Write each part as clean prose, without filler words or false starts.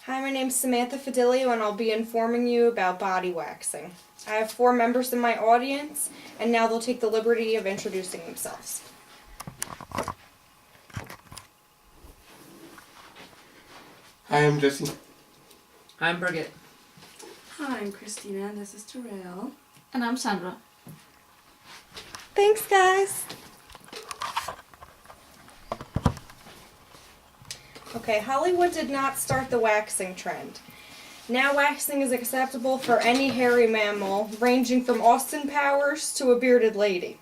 Hi, my name's Samantha Fidilio, and I'll be informing you about body waxing. I have 4 members in my audience, and now they'll take the liberty of introducing themselves. Hi, I'm Jesse. I'm Birgitt. Hi, I'm Christina, and this is Torrell. And I'm Sandra. Thanks, guys. Okay, Hollywood did not start the waxing trend. Now waxing is acceptable for any hairy mammal, ranging from Austin Powers to a bearded lady.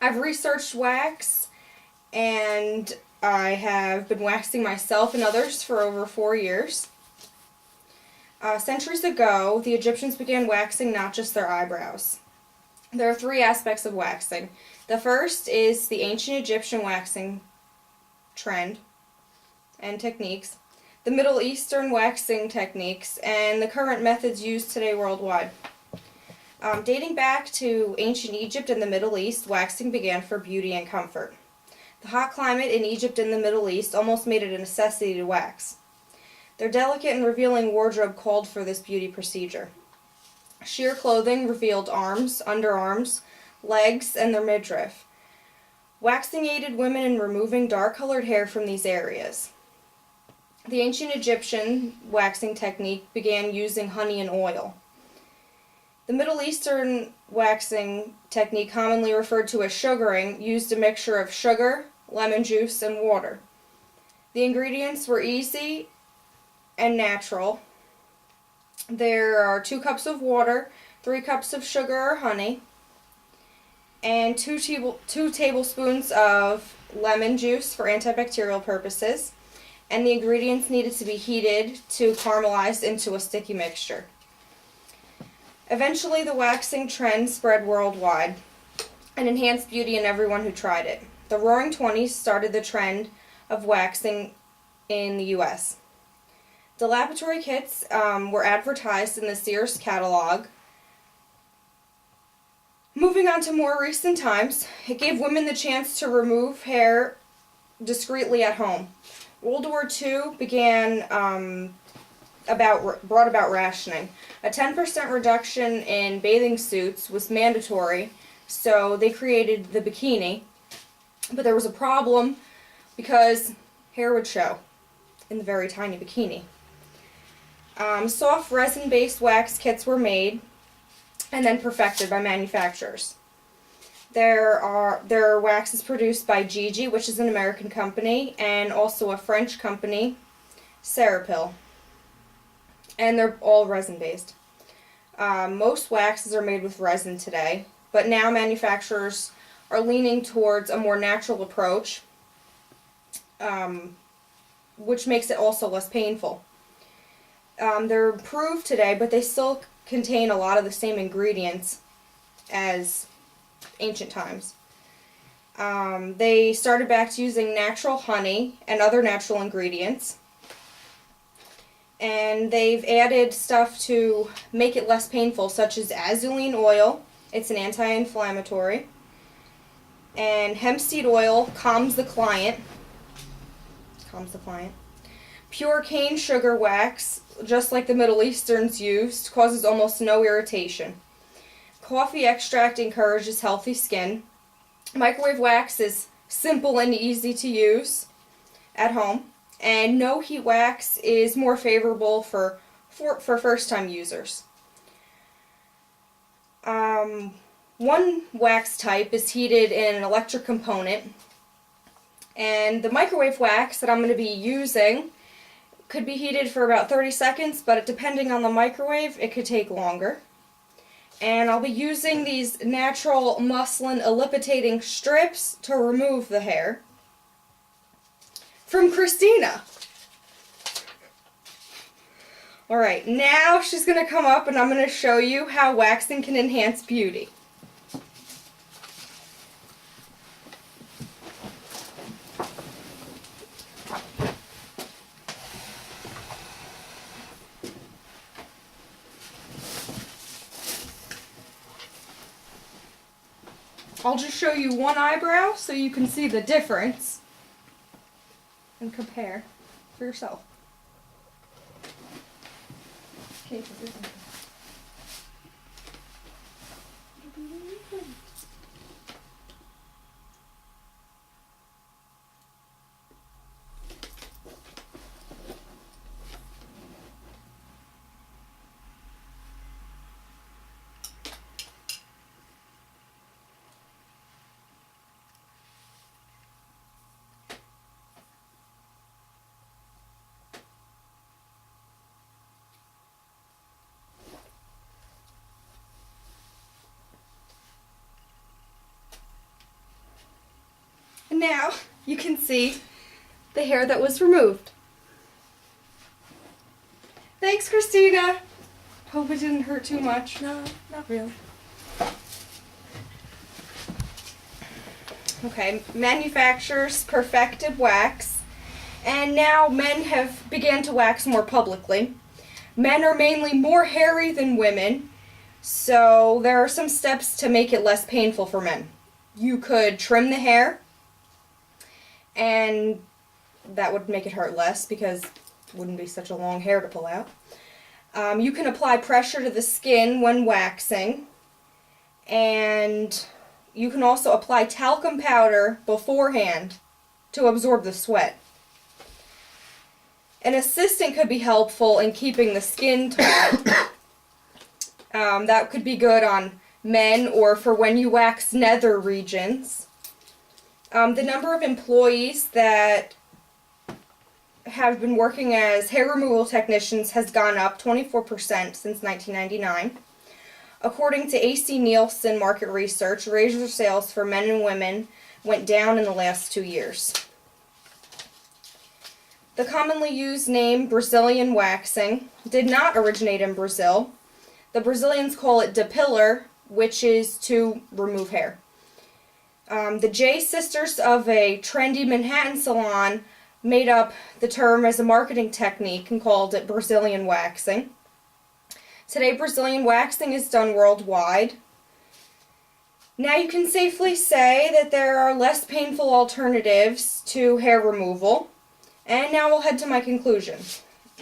I've researched wax, and I have been waxing myself and others for over 4 years. Centuries ago, the Egyptians began waxing not just their eyebrows. There are 3 aspects of waxing. The first is the ancient Egyptian waxing trend and techniques, the Middle Eastern waxing techniques, and the current methods used today worldwide. Dating back to ancient Egypt and the Middle East, waxing began for beauty and comfort. The hot climate in Egypt and the Middle East almost made it a necessity to wax. Their delicate and revealing wardrobe called for this beauty procedure. Sheer clothing revealed arms, underarms, legs, and their midriff. Waxing aided women in removing dark-colored hair from these areas. The ancient Egyptian waxing technique began using honey and oil. The Middle Eastern waxing technique, commonly referred to as sugaring, used a mixture of sugar, lemon juice, and water. The ingredients were easy and natural. There are 2 cups of water, 3 cups of sugar or honey, and 2 tablespoons of lemon juice for antibacterial purposes, and the ingredients needed to be heated to caramelize into a sticky mixture. Eventually, the waxing trend spread worldwide and enhanced beauty in everyone who tried it. The Roaring Twenties started the trend of waxing in the U.S. Dilapidatory kits were advertised in the Sears catalog. Moving on to more recent times, it gave women the chance to remove hair discreetly at home. World War II brought about rationing. A 10% reduction in bathing suits was mandatory, so they created the bikini. But there was a problem because hair would show in the very tiny bikini. Soft resin-based wax kits were made and then perfected by manufacturers. There are waxes produced by Gigi, which is an American company, and also a French company, Serapil. And they're all resin-based. Most waxes are made with resin today, but now manufacturers are leaning towards a more natural approach, which makes it also less painful. They're improved today, but they still contain a lot of the same ingredients as ancient times. They started back to using natural honey and other natural ingredients, and they've added stuff to make it less painful, such as azulene oil. It's an anti-inflammatory, and hemp seed oil calms the client. Pure cane sugar wax, just like the Middle Easterns used, causes almost no irritation. Coffee extract encourages healthy skin. Microwave wax is simple and easy to use at home. And no heat wax is more favorable for first-time users. One wax type is heated in an electric component. And the microwave wax that I'm going to be using could be heated for about 30 seconds, but depending on the microwave, it could take longer. And I'll be using these natural muslin ellipitating strips to remove the hair. From Christina. Alright, now she's going to come up and I'm going to show you how waxing can enhance beauty. I'll just show you one eyebrow so you can see the difference and compare for yourself. And now you can see the hair that was removed. Thanks, Christina. Hope it didn't hurt too much. No, not really. Okay, manufacturers perfected wax, and now men have began to wax more publicly. Men are mainly more hairy than women, so there are some steps to make it less painful for men. You could trim the hair, and that would make it hurt less because it wouldn't be such a long hair to pull out. You can apply pressure to the skin when waxing, and you can also apply talcum powder beforehand to absorb the sweat. An assistant could be helpful in keeping the skin taut. That could be good on men or for when you wax nether regions. The number of employees that have been working as hair removal technicians has gone up 24% since 1999. According to AC Nielsen market research, razor sales for men and women went down in the last 2 years. The commonly used name Brazilian waxing did not originate in Brazil. The Brazilians call it depilar, which is to remove hair. The J sisters of a trendy Manhattan salon made up the term as a marketing technique and called it Brazilian waxing. Today, Brazilian waxing is done worldwide. Now you can safely say that there are less painful alternatives to hair removal. And now we'll head to my conclusion.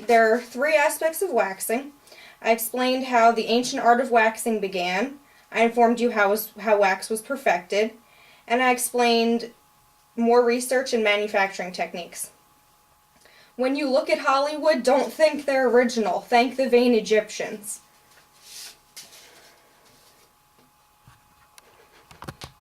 There are 3 aspects of waxing. I explained how the ancient art of waxing began. I informed you how wax was perfected. And I explained more research and manufacturing techniques. When you look at Hollywood, don't think they're original. Thank the vain Egyptians.